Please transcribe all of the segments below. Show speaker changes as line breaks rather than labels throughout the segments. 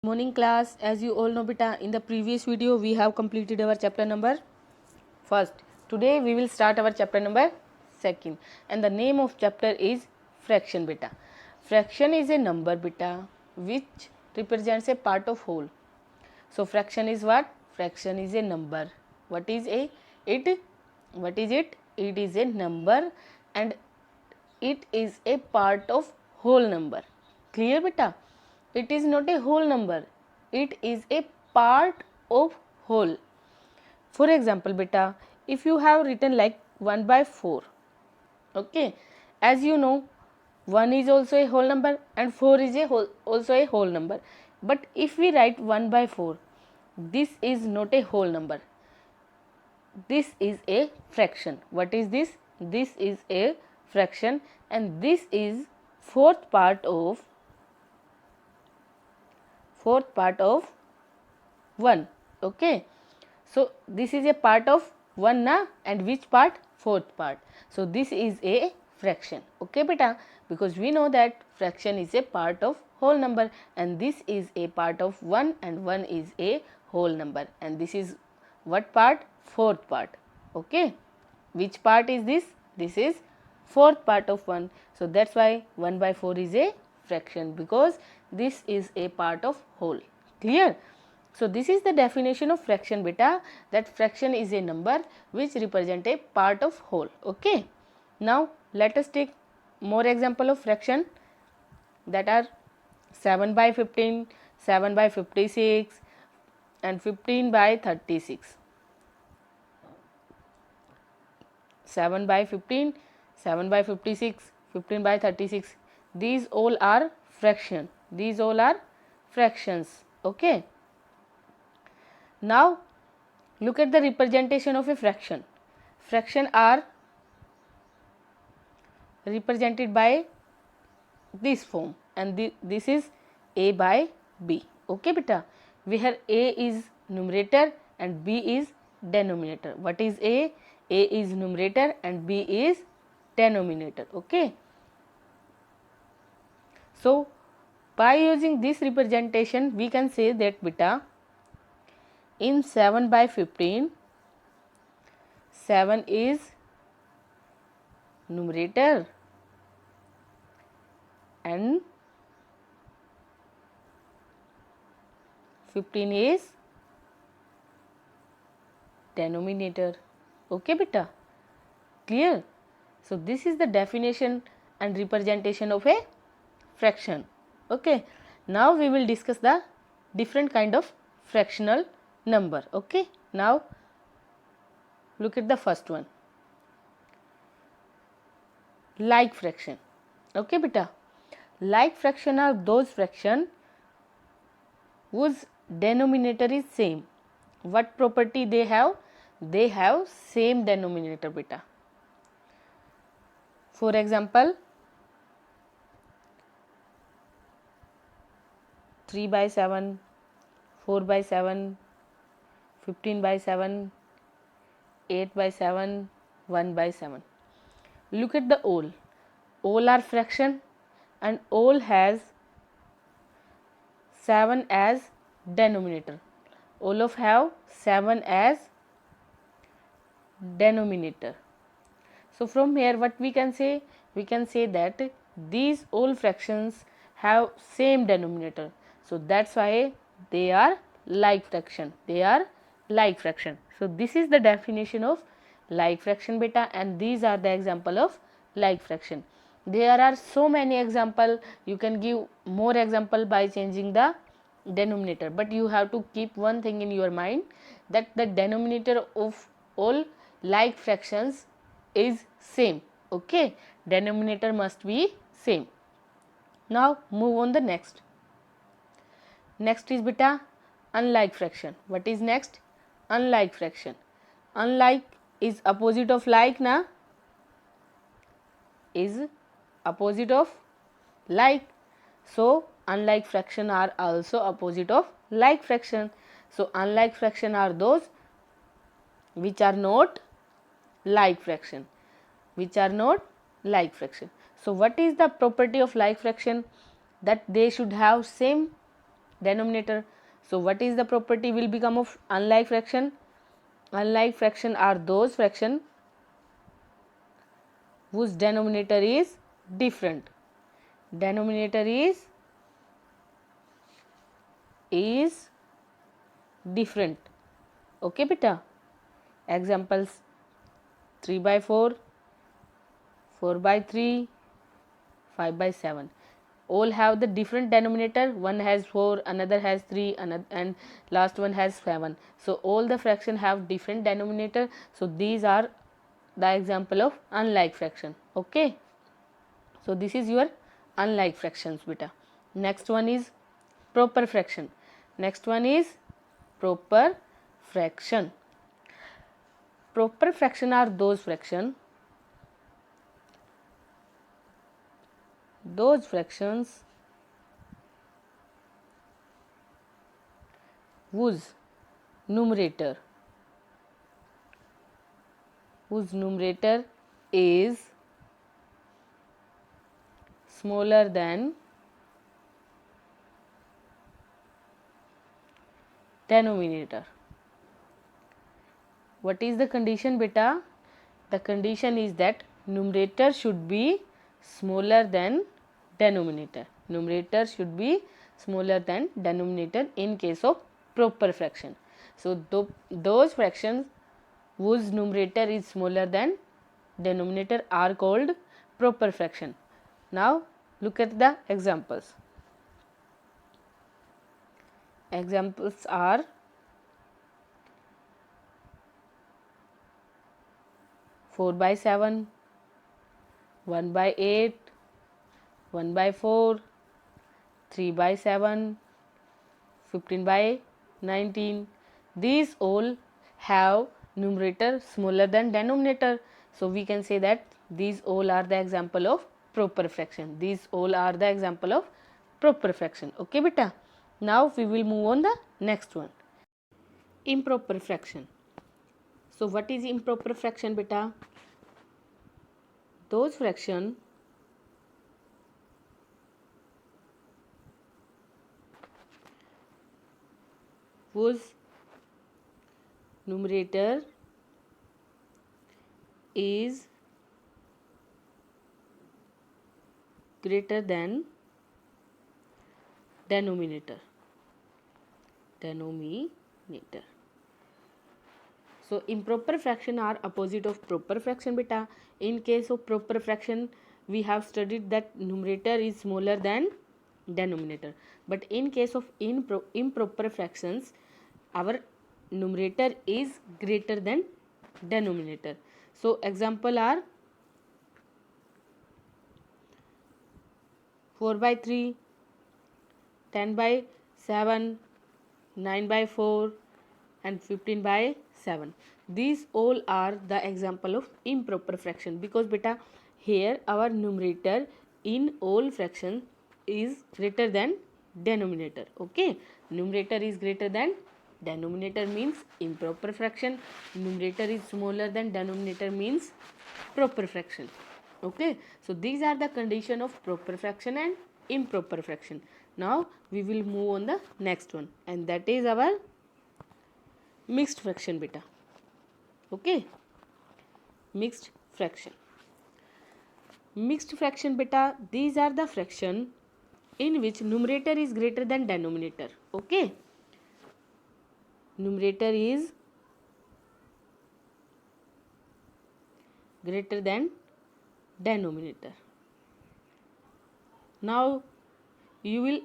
Morning class. As you all know beta, in the previous video we have completed our chapter number first. Today we will start our chapter number second, and the name of chapter is fraction beta. Fraction is a number beta which represents a part of whole. So fraction is what? Fraction is a number. What is a it? What is it? It is a number and it is a part of whole number. Clear beta? It is not a whole number. It is a part of whole. For example beta, if you have written like 1 by 4, okay, as you know 1 is also a whole number and 4 is also a whole number, but if we write 1 by 4, this is not a whole number, this is a fraction. What is this? This is a fraction and this is fourth part of 1. Okay, so this is a part of 1 na, and which part? Fourth part. So this is a fraction. Okay beta, because we know that fraction is a part of whole number and this is a part of 1 and 1 is a whole number, and this is what part? Fourth part. Okay, which part is this? This is fourth part of 1. So that's why 1 by 4 is a fraction, because this is a part of whole. Clear? So this is the definition of fraction beta, that fraction is a number which represent a part of whole. Okay, now let us take more example of fraction, that are 7 by 15, 7 by 56 and 15 by 36. 7 by 15, 7 by 56, 15 by 36. These all are fraction. These all are fractions. Okay. Now look at the representation of a fraction. Fraction are represented by this form, and this is a by b. Okay beta, where a is numerator and b is denominator. What is a? A is numerator and b is denominator. Okay, so by using this representation we can say that beta, in 7 by 15, 7 is numerator and 15 is denominator. Okay beta, clear? So this is the definition and representation of a fraction. Okay, now we will discuss the different kind of fractional number. Okay, now look at the first one, like fraction. Okay beta, like fraction are those fraction whose denominator is same. What property they have? They have same denominator beta. For example, 3 by 7, 4 by 7, 15 by 7, 8 by 7, 1 by 7. Look at the all. All are fraction and all has 7 as denominator. All of have 7 as denominator. So from here what we can say? We can say that these all fractions have same denominator. So that's why they are like fraction. They are like fraction. So this is the definition of like fraction beta, and these are the example of like fraction. There are so many example. You can give more example by changing the denominator, but you have to keep one thing in your mind, that the denominator of all like fractions is same. Okay, denominator must be same. Now move on the next. Next is beta unlike fraction. What is next? Unlike fraction. Unlike is opposite of like na, is opposite of like. So unlike fraction are also opposite of like fraction. So unlike fraction are those which are not like fraction, which are not like fraction. So what is the property of like fraction? That they should have same denominator. So what is the property will become of unlike fraction? Unlike fraction are those fraction whose denominator is different. Denominator is different. Okay beta. Examples 3 by 4, 4 by 3, 5 by 7. All have the different denominator. One has 4, another has 3, another, and last one has 7. So all the fraction have different denominator. So these are the example of unlike fraction. Okay. So this is your unlike fractions beta. Next one is proper fraction. Next one is proper fraction. Proper fraction are those fractions whose numerator is smaller than denominator. What is the condition beta? The condition is that numerator should be smaller than denominator. Numerator should be smaller than denominator in case of proper fraction. So those fractions whose numerator is smaller than denominator are called proper fraction. Now look at the examples. Examples are 4 by 7, 1 by 8, 1 by 4, 3 by 7, 15 by 19. These all have numerator smaller than denominator. So we can say that these all are the example of proper fraction. These all are the example of proper fraction. Okay beta. Now we will move on the next one. Improper fraction. So what is improper fraction beta? Those fraction whose numerator is greater than denominator. So improper fraction are opposite of proper fraction beta. In case of proper fraction, we have studied that numerator is smaller than denominator. But in case of improper fractions, our numerator is greater than denominator. So example are 4 by 3, 10 by 7, 9 by 4 and 15 by 7. These all are the example of improper fraction, because beta here our numerator in all fraction is greater than denominator. Okay, numerator is greater than denominator means improper fraction. Numerator is smaller than denominator means proper fraction. Okay, so these are the condition of proper fraction and improper fraction. Now we will move on the next one, and that is our mixed fraction beta. Okay, mixed fraction. Mixed fraction beta, these are the fraction in which numerator is greater than denominator. Okay, numerator is greater than denominator. Now you will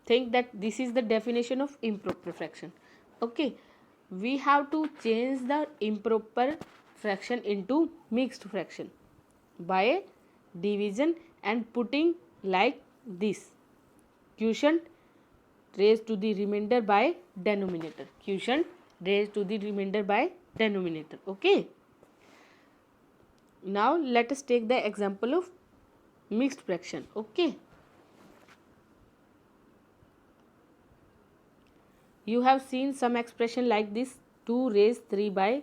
think that this is the definition of improper fraction. Okay, we have to change the improper fraction into mixed fraction by division and putting like this: quotient raised to the remainder by denominator. Quotient raised to the remainder by denominator. Okay, now let us take the example of mixed fraction. Okay, you have seen some expression like this: 2 raised 3 by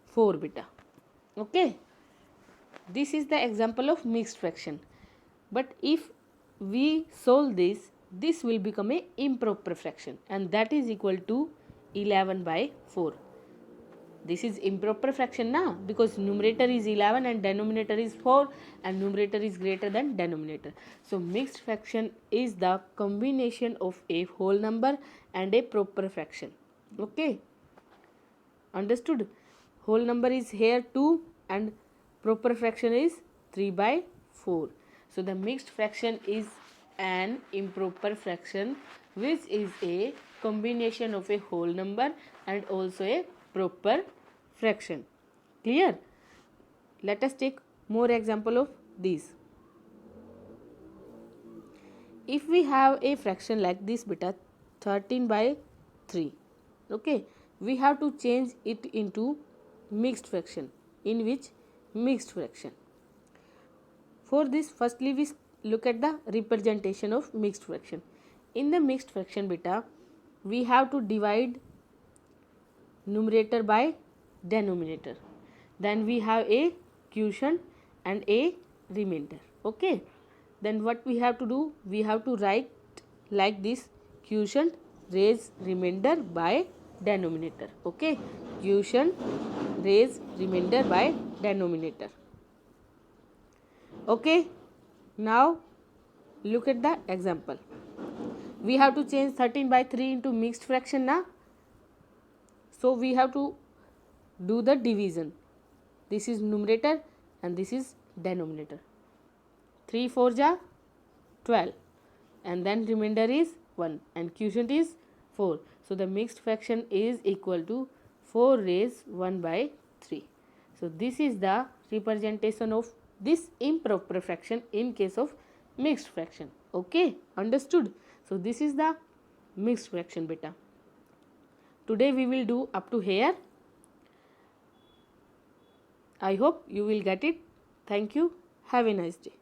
4 beta. Okay, this is the example of mixed fraction. But if we solve this, this will become a improper fraction, and that is equal to 11 by 4. This is improper fraction now, because numerator is 11 and denominator is 4, and numerator is greater than denominator. So mixed fraction is the combination of a whole number and a proper fraction. Okay, understood? Whole number is here 2 and proper fraction is 3 by 4. So the mixed fraction is an improper fraction which is a combination of a whole number and also a proper fraction. Clear? Let us take more example of these. If we have a fraction like this beta, 13 by 3, okay, we have to change it into mixed fraction. In which mixed fraction? For this, firstly we look at the representation of mixed fraction. In the mixed fraction beta, we have to divide numerator by denominator. Then we have a quotient and a remainder. Okay. Then what we have to do? We have to write like this: quotient raise remainder by denominator. Okay. Quotient raise remainder by denominator. Okay. Now look at the example. We have to change 13 by 3 into mixed fraction now. So we have to do the division. This is numerator and this is denominator. 3 4 ja 12, and then remainder is 1 and quotient is 4. So the mixed fraction is equal to 4 raised 1 by 3. So this is the representation of this improper fraction in case of mixed fraction. Okay, understood? So this is the mixed fraction beta. Today we will do up to here. I hope you will get it. Thank you. Have a nice day.